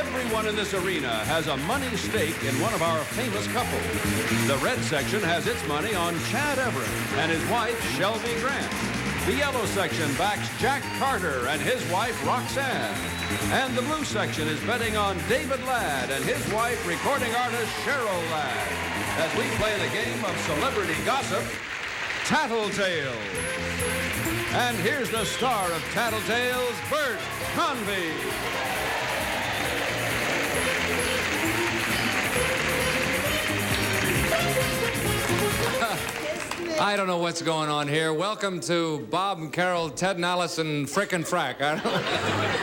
Everyone in this arena has a money stake in one of our famous couples. The red section has its money on Chad Everett and his wife, Shelby Grant. The yellow section backs Jack Carter and his wife, Roxanne. And the blue section is betting on David Ladd and his wife, recording artist Cheryl Ladd, as we play the game of celebrity gossip, Tattletales. And here's the star of Tattletales, Bert Convy. I don't know what's going on here. Welcome to Bob and Carol, Ted and Allison, Frick and Frack. I don't know.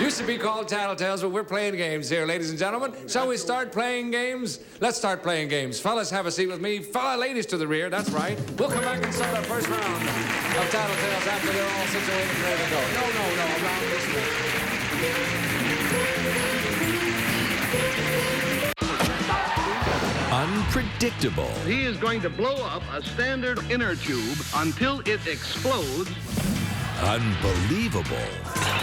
Used to be called Tattletales, but we're playing games here, ladies and gentlemen. Shall we start playing games? Let's start playing games. Fellas, have a seat with me. Ladies to the rear, that's right. We'll come back and start our first round of Tattletales after they're all situated and ready to go. No, around this way. Unpredictable. He is going to blow up a standard inner tube until it explodes. Unbelievable.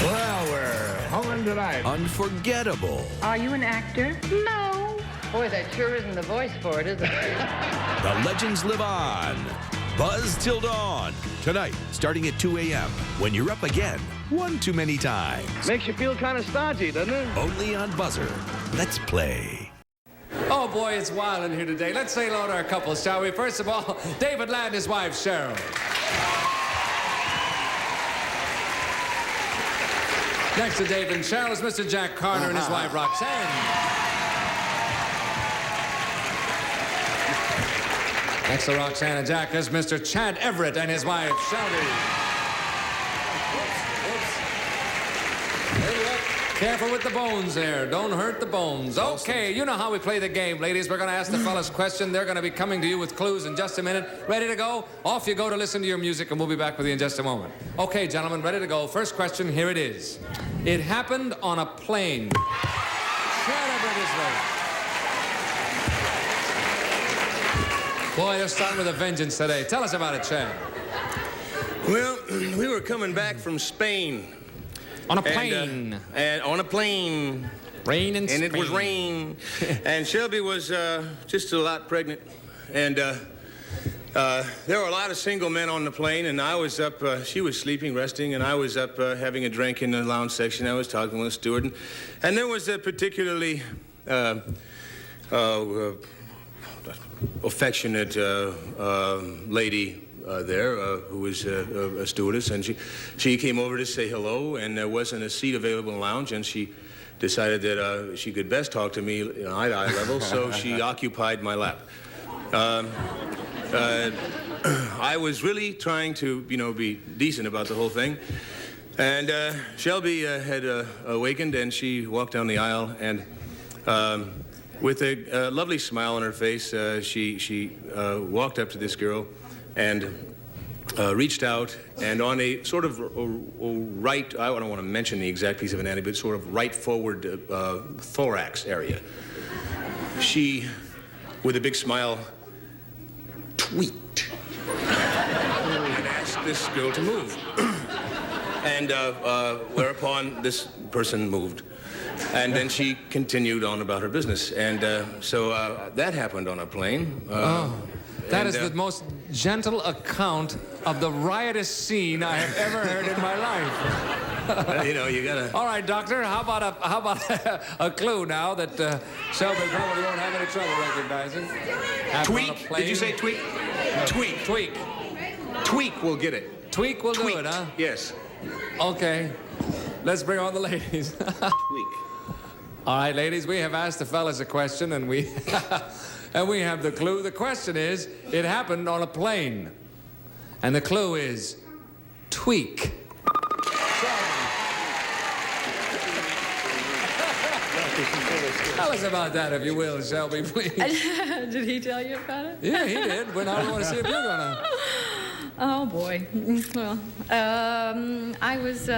Well, we're home tonight. Unforgettable. Are you an actor? No. Boy, that sure isn't the voice for it, is it? The legends live on. Buzz till dawn. Tonight, starting at 2 a.m. when you're up again one too many times. Makes you feel kind of stodgy, doesn't it? Only on BUZZR. Let's play. Oh, boy, it's wild in here today. Let's say hello to our couples, shall we? First of all, David Ladd and his wife, Cheryl. Next to David and Cheryl is Mr. Jack Carter and his wife, Roxanne. Next to Roxanne and Jack is Mr. Chad Everett and his wife, Shelby. Careful with the bones there. Don't hurt the bones. Okay, you know how we play the game, ladies. We're going to ask the fellas a question. They're going to be coming to you with clues in just a minute. Ready to go? Off you go to listen to your music, and we'll be back with you in just a moment. Okay, gentlemen, ready to go. First question, here it is. It happened on a plane. Chad Everett is ready. Boy, they're starting with a vengeance today. Tell us about it, Chad. Well, we were coming back from Spain. On a plane. And on a plane. Rain in Spain. And it was rain. And Shelby was just a lot pregnant. And there were a lot of single men on the plane, and I was up, she was sleeping, resting, and I was up having a drink in the lounge section. I was talking with a steward. And there was a particularly affectionate lady there, who was a stewardess, and she came over to say hello, and there wasn't a seat available in the lounge, and she decided that she could best talk to me eye-to-eye level, so she occupied my lap. I was really trying to, be decent about the whole thing, and Shelby had awakened, and she walked down the aisle, and with a lovely smile on her face, she walked up to this girl and reached out, and on a sort of right, I don't want to mention the exact piece of anatomy, but sort of right forward thorax area, she, with a big smile, tweaked and asked this girl to move. And whereupon this person moved. And then she continued on about her business. And so that happened on a plane. That is the most gentle account of the riotous scene I have ever heard in my life. You gotta... All right, doctor, how about a clue now that Shelby probably won't have any trouble recognizing? Tweak? Did you say tweak? No. Tweak. Tweak. Tweak will get it. Tweak will do it, huh? Yes. Okay. Let's bring on the ladies. Tweak. All right, ladies, we have asked the fellas a question, and we have the clue. The question is, it happened on a plane. And the clue is tweak. Tell us about that, if you will, Shelby, please. Did he tell you about it? Yeah, he did. But I want to see if you're gonna. Oh, boy. Well, I was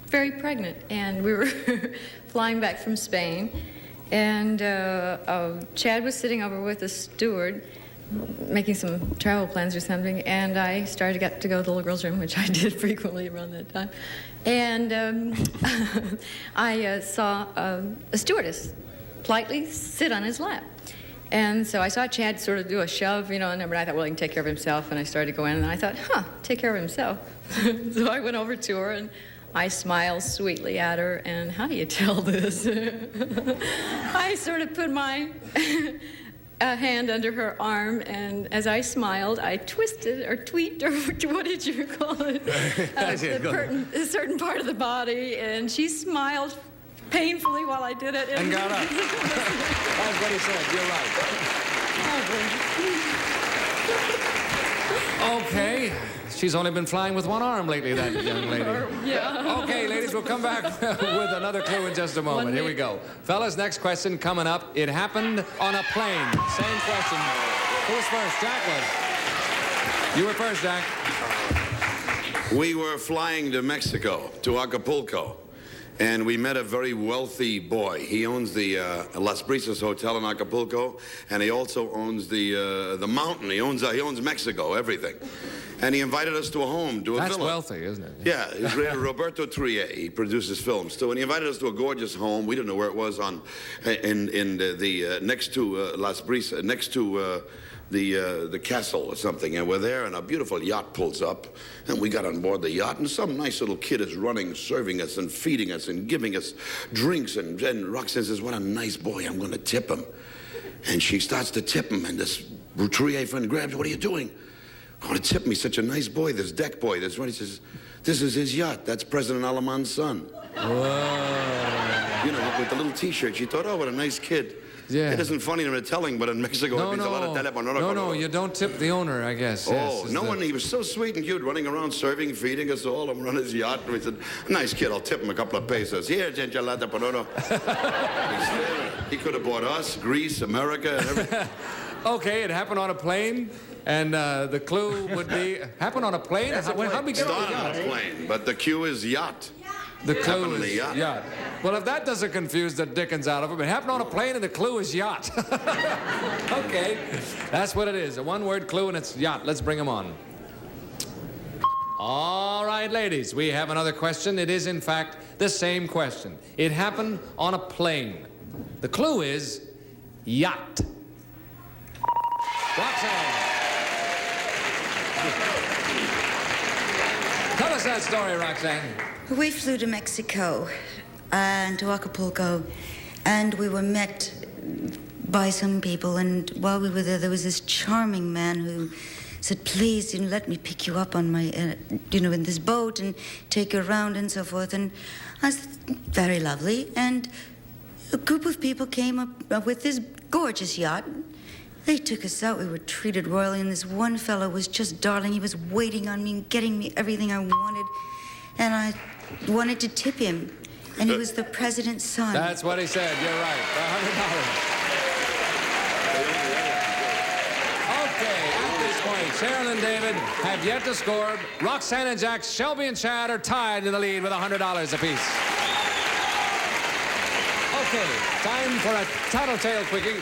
very pregnant, and we were flying back from Spain, and Chad was sitting over with a steward making some travel plans or something, and I started to get to go to the little girl's room, which I did frequently around that time, and I saw a stewardess, politely sit on his lap. And so I saw Chad sort of do a shove, and I thought, well, he can take care of himself. And I started to go in, and I thought, take care of himself. So I went over to her, and I smiled sweetly at her. And how do you tell this? I sort of put my hand under her arm, and as I smiled, I twisted or tweaked, or what did you call it? A certain part of the body, and she smiled painfully while I did it. And got up. That's what he said. You're right. Okay. She's only been flying with one arm lately, that young lady. Yeah. Okay, ladies, we'll come back with another clue in just a moment. Here we go. Fellas, next question coming up. It happened on a plane. Same question. Who's first? Jack was. You were first, Jack. We were flying to Mexico, to Acapulco. And we met a very wealthy boy. He owns the Las Brisas Hotel in Acapulco, and he also owns the mountain. He owns Mexico, everything. And he invited us to a home, to a villa. That's wealthy, isn't it? Yeah, he's Roberto Trier. He produces films too, and he invited us to a gorgeous home. We didn't know where it was next to Las Brisas, next to the castle or something, and we're there, and a beautiful yacht pulls up, and we got on board the yacht, and some nice little kid is running, serving us and feeding us and giving us drinks, and Roxanne says, what a nice boy, I'm going to tip him. And she starts to tip him, and this Trier friend grabs, what are you doing? I want to tip me, such a nice boy, this deck boy, this one. He says, this is his yacht, that's President Alaman's son. Whoa. With the little t-shirt, she thought, oh, what a nice kid. Yeah. It isn't funny in the telling, but in Mexico it means a lot of telephone. No, you don't tip the owner, I guess. Oh, yes, he was so sweet and cute, running around, serving, feeding us all. I'm on his yacht. And we said, nice kid, I'll tip him a couple of pesos. Here, enchilada, panono. He could have bought us, Greece, America, and everything. Okay, it happened on a plane, and the clue would be, happened on a plane? How'd we get on a plane, but the cue is yacht. The clue is yacht. Well, if that doesn't confuse the dickens out of him, it happened on a plane and the clue is yacht. Okay, that's what it is. A one-word clue and it's yacht. Let's bring him on. All right, ladies, we have another question. It is, in fact, the same question. It happened on a plane. The clue is yacht. Roxanne. Tell us that story, Roxanne. We flew to Mexico and to Acapulco, and we were met by some people, and while we were there was this charming man who said, please, let me pick you up on my, in this boat and take you around and so forth. And I said, very lovely. And a group of people came up with this gorgeous yacht. They took us out. We were treated royally, and this one fellow was just darling. He was waiting on me and getting me everything I wanted. And I wanted to tip him, and he was the president's son. That's what he said. You're right. $100. Okay, at this point, Cheryl and David have yet to score. Roxanne and Jack, Shelby and Chad are tied in the lead with $100 apiece. Okay, time for a Tattletale quickie.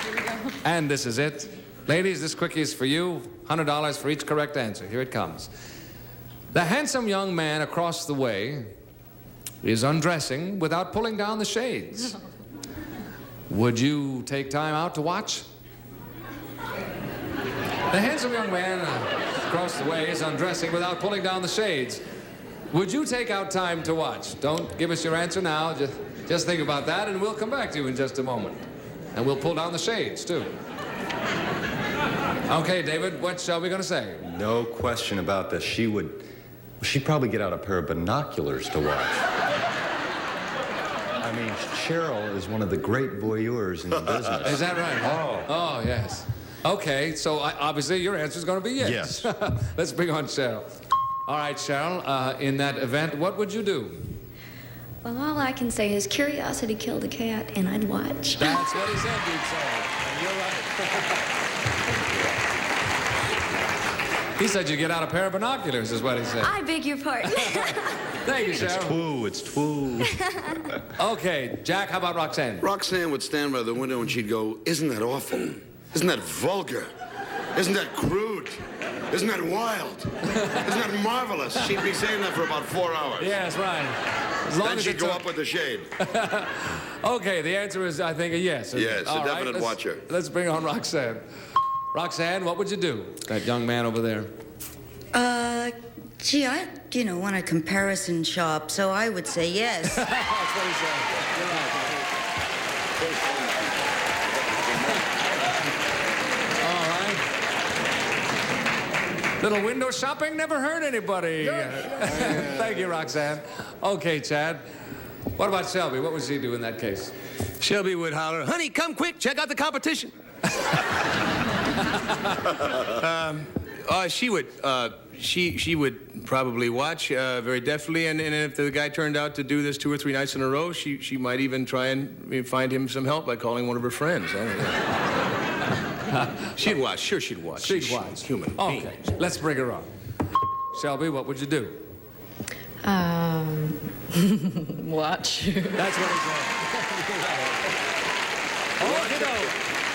Here we go. And this is it. Ladies, this quickie is for you. $100 for each correct answer. Here it comes. The handsome young man across the way is undressing without pulling down the shades. Would you take time out to watch? The handsome young man across the way is undressing without pulling down the shades. Would you take out time to watch? Don't give us your answer now. Just think about that, and we'll come back to you in just a moment. And we'll pull down the shades, too. Okay, David, what shall we going to say? No question about this. She'd probably get out a pair of binoculars to watch. I mean, Cheryl is one of the great voyeurs in the business. Is that right? Oh, yes. Okay, so obviously your answer is going to be yes. Yes. Let's bring on Cheryl. All right, Cheryl, in that event, what would you do? Well, all I can say is curiosity killed a cat, and I'd watch. That's what he said, you'd say. And you're right. He said you get out a pair of binoculars, is what he said. I beg your pardon. Thank you, Cheryl. It's twoo. Okay, Jack, how about Roxanne? Roxanne would stand by the window and she'd go, isn't that awful? Isn't that vulgar? Isn't that crude? Isn't that wild? Isn't that marvelous? She'd be saying that for about 4 hours. Yes, right. As long Then as she'd it go took- up with the shade. Okay, the answer is, I think, a yes. Yes, All a right, definite watcher. Let's bring on Roxanne. Roxanne, what would you do? That young man over there. Gee, I, want a comparison shop, so I would say yes. That's what he said. You're right. All right. Little window shopping never hurt anybody. Thank you, Roxanne. Okay, Chad. What about Shelby? What would she do in that case? Shelby would holler, honey, come quick, check out the competition. She would probably watch very deftly, and if the guy turned out to do this 2 or 3 nights in a row, she might even try and find him some help by calling one of her friends. I don't know. She'd watch. Sure, she'd watch. She'd watch. Human being. Okay, let's bring her on. Shelby, what would you do? Watch. That's what he said. Okay,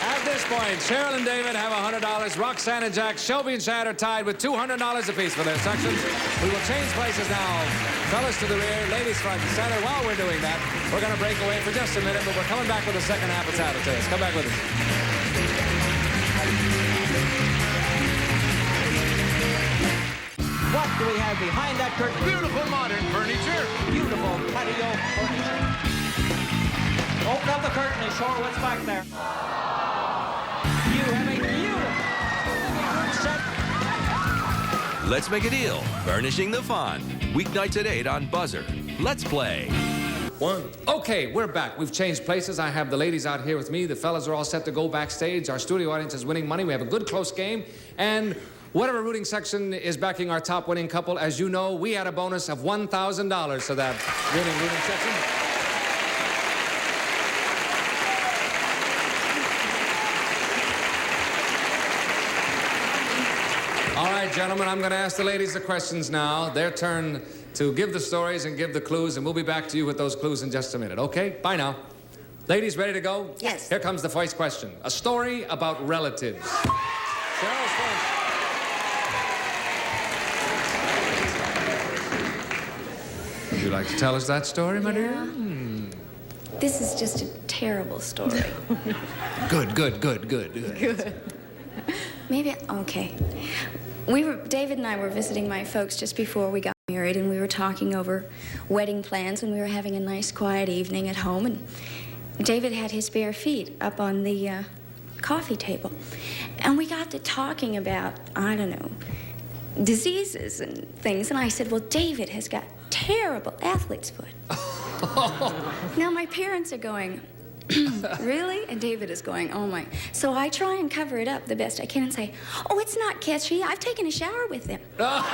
at this point, Cheryl and David have $100. Roxanne and Jack, Shelby and Chad are tied with $200 apiece for their sections. We will change places now. Fellas to the rear, ladies front and center. While we're doing that, we're going to break away for just a minute, but we're coming back with the second half of Tattletales. Come back with us. What do we have behind that curtain? Beautiful modern furniture. Beautiful patio furniture. Open up the curtain and show her what's back there. You have a beautiful set. Let's make a deal. Furnishing the fun. Weeknights at 8 on BUZZR. Let's play. Okay, we're back. We've changed places. I have the ladies out here with me. The fellas are all set to go backstage. Our studio audience is winning money. We have a good, close game. And whatever rooting section is backing our top winning couple, as you know, we had a bonus of $1,000 to that winning rooting section. All right, gentlemen, I'm going to ask the ladies the questions now. Their turn to give the stories and give the clues, and we'll be back to you with those clues in just a minute, okay? Bye now. Ladies, ready to go? Yes. Here comes the first question. A story about relatives. Cheryl's first. Would you like to tell us that story, my dear? This is just a terrible story. Good. Maybe, okay. David and I were visiting my folks just before we got married, and we were talking over wedding plans, and we were having a nice, quiet evening at home, and David had his bare feet up on the coffee table. And we got to talking about, I don't know, diseases and things, and I said, well, David has got terrible athlete's foot. Now, my parents are going, really? And David is going, oh my. So I try and cover it up the best I can and say, oh, it's not catchy. I've taken a shower with him. That's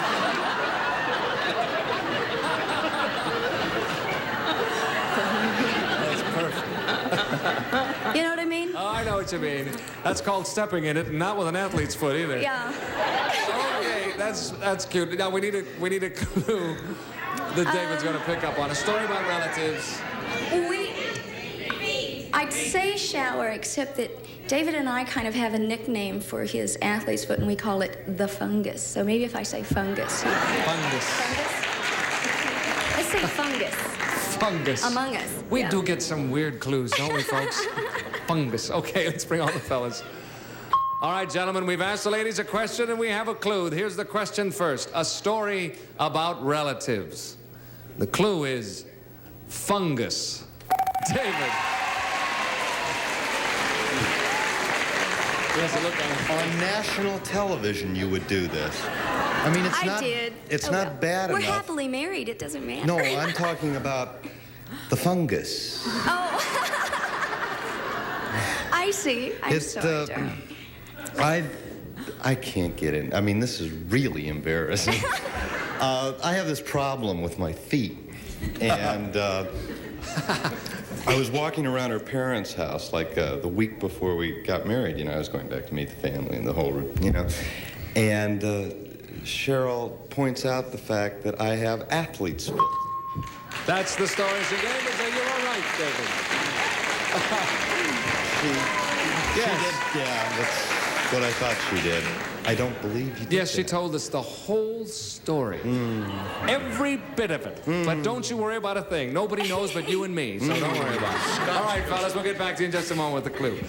perfect. You know what I mean? Oh, I know what you mean. That's called stepping in it, and not with an athlete's foot either. Yeah. Okay, that's cute. Now we need a clue that David's going to pick up on. A story about relatives. I'd say shower, except that David and I kind of have a nickname for his athlete's foot, and we call it the fungus. So maybe if I say fungus. Fungus. Let's say fungus. Fungus. Among us. We do get some weird clues, don't we, folks? Fungus. Okay, let's bring on the fellas. All right, gentlemen, we've asked the ladies a question, and we have a clue. Here's the question first. A story about relatives. The clue is fungus. David. Yes, look on national television you would do this. I mean, it's not. did. It's not bad We're enough. happily married. It doesn't matter. No, I'm talking about the fungus. Oh. I see. I'm sorry, darling. I can't get in. I mean, this is really embarrassing. I have this problem with my feet, and I was walking around her parents' house like the week before we got married. You know, I was going back to meet the family and the whole, and Cheryl points out the fact that I have athlete's foot. That's the story she gave us, and you were right, David. Yes. Yeah, what I thought she did. I don't believe you did. Yes, she told us the whole story. Every bit of it. But don't you worry about a thing. Nobody knows but you and me, so don't worry about it. All right, fellas, we'll get back to you in just a moment with the clue.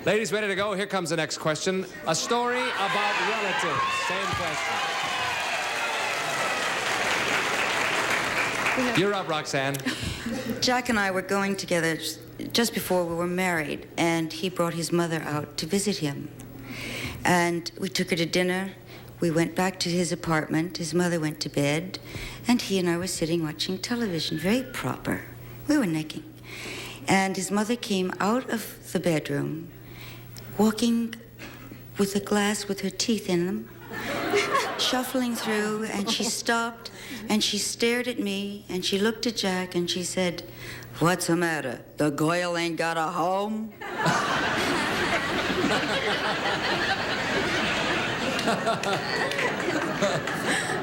Ladies, ready to go? Here comes the next question. A story about relatives. Same question. You're up, Roxanne. Jack and I were going together just before we were married, and he brought his mother out to visit him. And we took her to dinner. We went back to his apartment. His mother went to bed, and he and I were sitting watching television, very proper. We were necking. And his mother came out of the bedroom, walking with a glass with her teeth in them, shuffling through, and she stopped, and she stared at me, and she looked at Jack, and she said, "What's the matter? The girl ain't got a home?"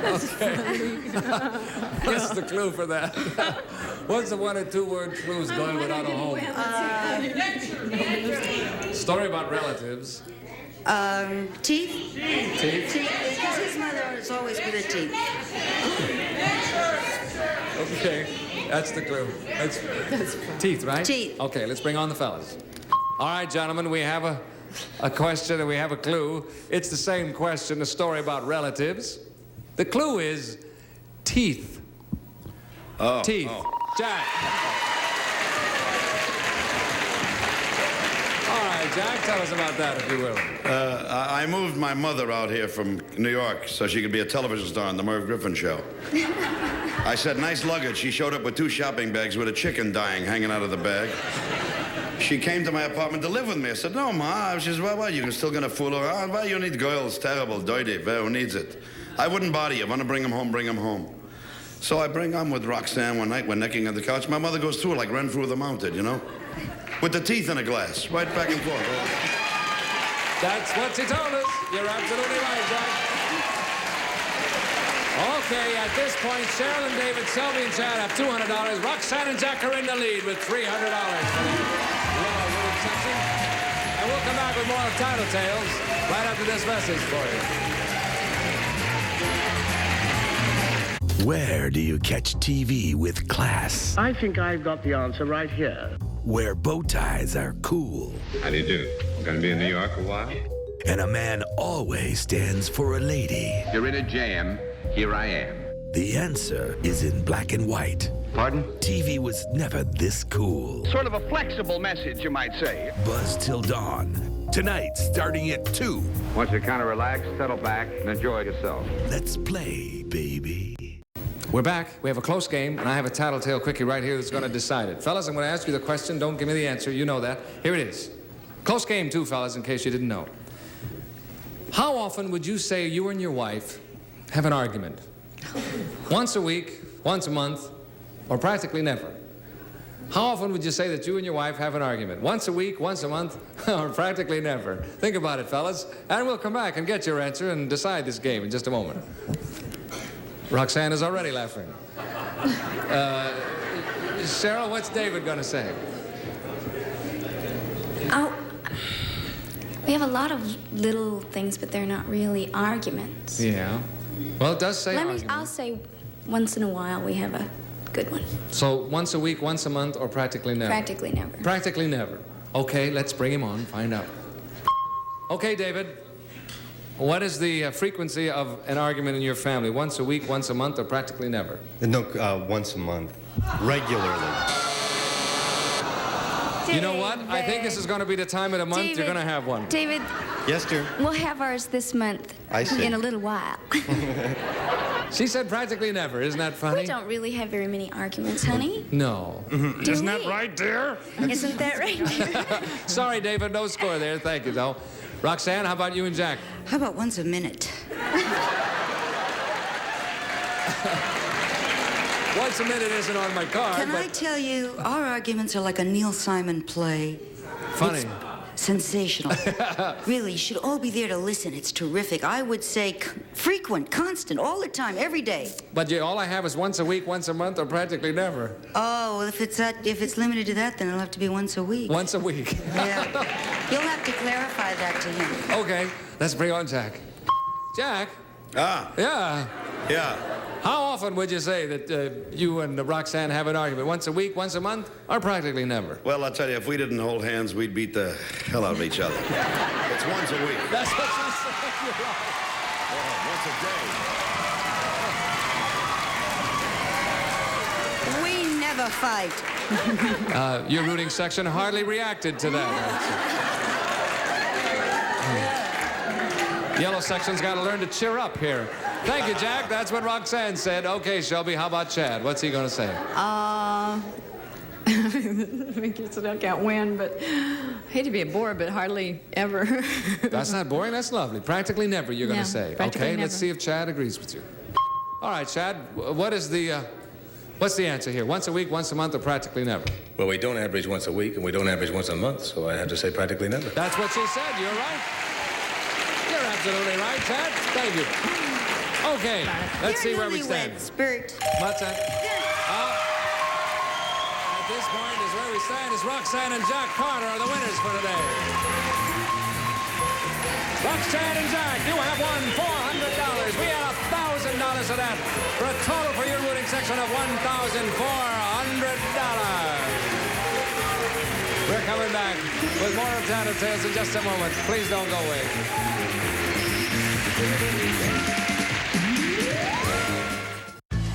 Okay. What's the clue for that? What's the 1 or 2 word clues going without a home? Story about relatives. Teeth? Teeth? Because his mother is always with her teeth. Okay, that's the clue. That's teeth, right? Teeth. Okay, let's bring on the fellas. All right, gentlemen, we have a question and we have a clue. It's the same question, a story about relatives. The clue is teeth. Oh. Teeth. Oh. Jack. All right, Jack, tell us about that, if you will. I moved my mother out here from New York so she could be a television star on the Merv Griffin show. I said, "Nice luggage." She showed up with 2 shopping bags with a chicken dying hanging out of the bag. She came to my apartment to live with me. I said, "No, Ma." She says, well, you're still going to fool around? Well, you need girls, terrible, dirty. Well, who needs it? I wouldn't bother you. Want to bring him home, bring him home. So I bring him with Roxanne one night. We're necking on the couch. My mother goes through it like Renfrew the Mounted, you know? With the teeth in a glass, right back and forth. That's what she told us. You're absolutely right, Jack. Okay, at this point, Cheryl and David, Selby and Chad have $200. Roxanne and Jack are in the lead with $300 for the winning section. And we'll come back with more of Tattletales right after this message for you. Where do you catch TV with class? I think I've got the answer right here. Where bow ties are cool. How do you do? Going to be in New York a while? And a man always stands for a lady. You're in a jam. Here I am. The answer is in black and white. Pardon? TV was never this cool. Sort of a flexible message, you might say. Buzz Till Dawn. Tonight, starting at 2. Once you kind of relax, settle back, and enjoy yourself. Let's play, baby. We're back. We have a close game, and I have a tattletale quickie right here that's going to decide it. Fellas, I'm going to ask you the question. Don't give me the answer. You know that. Here it is. Close game, too, fellas, in case you didn't know. How often would you say you and your wife have an argument? Once a week, once a month, or practically never? How often would you say that you and your wife have an argument? Once a week, once a month, or practically never? Think about it, fellas, and we'll come back and get your answer and decide this game in just a moment. Roxanne is already laughing. Cheryl, what's David going to say? Oh, we have a lot of little things, but they're not really arguments. Yeah. Well, it does say argument. I'll say once in a while we have a good one. So once a week, once a month, or practically never? Practically never. Practically never. Okay, let's bring him on, find out. Okay, David. What is the frequency of an argument in your family? Once a week, once a month, or practically never? No, once a month. Regularly. You know what? I think this is going to be the time of the month you're going to have one. David. Yes, dear? We'll have ours this month. I see. In a little while. She said practically never. Isn't that funny? We don't really have very many arguments, honey. No. Isn't that right, dear? Isn't that right, dear? Sorry, David. No score there. Thank you, though. Roxanne, how about you and Jack? How about once a minute? Once a minute isn't on my card. Can I tell you, our arguments are like a Neil Simon play. Funny. It's sensational. Really, you should all be there to listen. It's terrific. I would say frequent, constant, all the time, every day. But all I have is once a week, once a month, or practically never. Oh, well, if it's limited to that, then it'll have to be once a week. Once a week. Yeah. You'll have to clarify that to him. Okay, let's bring on Jack. Jack? Ah. Yeah. Yeah. How often would you say that you and Roxanne have an argument? Once a week, once a month, or practically never? Well, I'll tell you, if we didn't hold hands, we'd beat the hell out of each other. It's once a week. That's what she said. You're right. Once a day. We never fight. Your rooting section hardly reacted to that. Yellow section's got to learn to cheer up here. Thank you, Jack. That's what Roxanne said. Okay, Shelby, how about Chad? What's he going to say? I guess I can't win, but I hate to be a bore, but hardly ever. That's not boring. That's lovely. Practically never, you're going to say. Okay, never. let's see if Chad agrees with you. All right, Chad, what's the answer here? Once a week, once a month, or practically never? Well, we don't average once a week, and we don't average once a month, so I have to say practically never. That's what she said. You're right. You're absolutely right, Chad. Thank you. Okay, let's see where we stand. Spirit. What's that? At this point is where we stand is Roxanne and Jack Carter are the winners for today. Roxanne and Jack, you have won $400. We had $1,000 of that for a total for your rooting section of $1,400. We're coming back with more of Tattletales in just a moment. Please don't go away.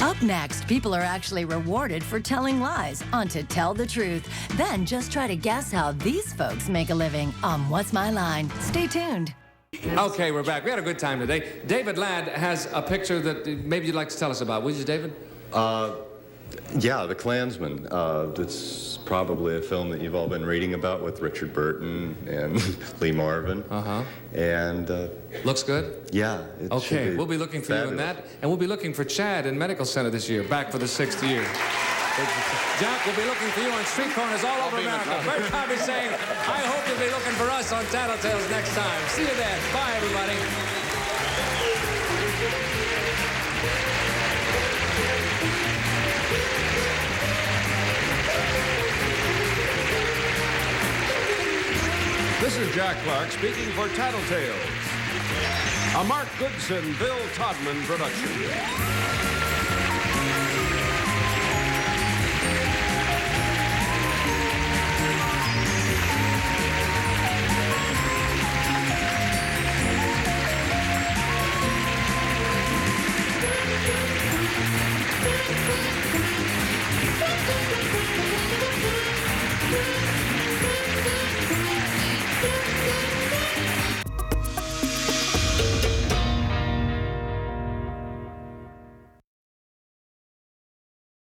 Up next, people are actually rewarded for telling lies on To Tell the Truth. Then just try to guess how these folks make a living on What's My Line. Stay tuned. Okay, we're back. We had a good time today. David Ladd has a picture that maybe you'd like to tell us about. Would you, David? Yeah, The Klansman. It's probably a film that you've all been reading about with Richard Burton and Lee Marvin. And looks good? Yeah. Okay, we'll be looking for you in that. And we'll be looking for Chad in Medical Center this year, back for the 6th year. Jack, we'll be looking for you on street corners all over America. Bert Harvey saying, I hope you'll be looking for us on Tattletales next time. See you then. Bye, everybody. This is Jack Clark speaking for Tattletales, a Mark Goodson-Bill Todman production.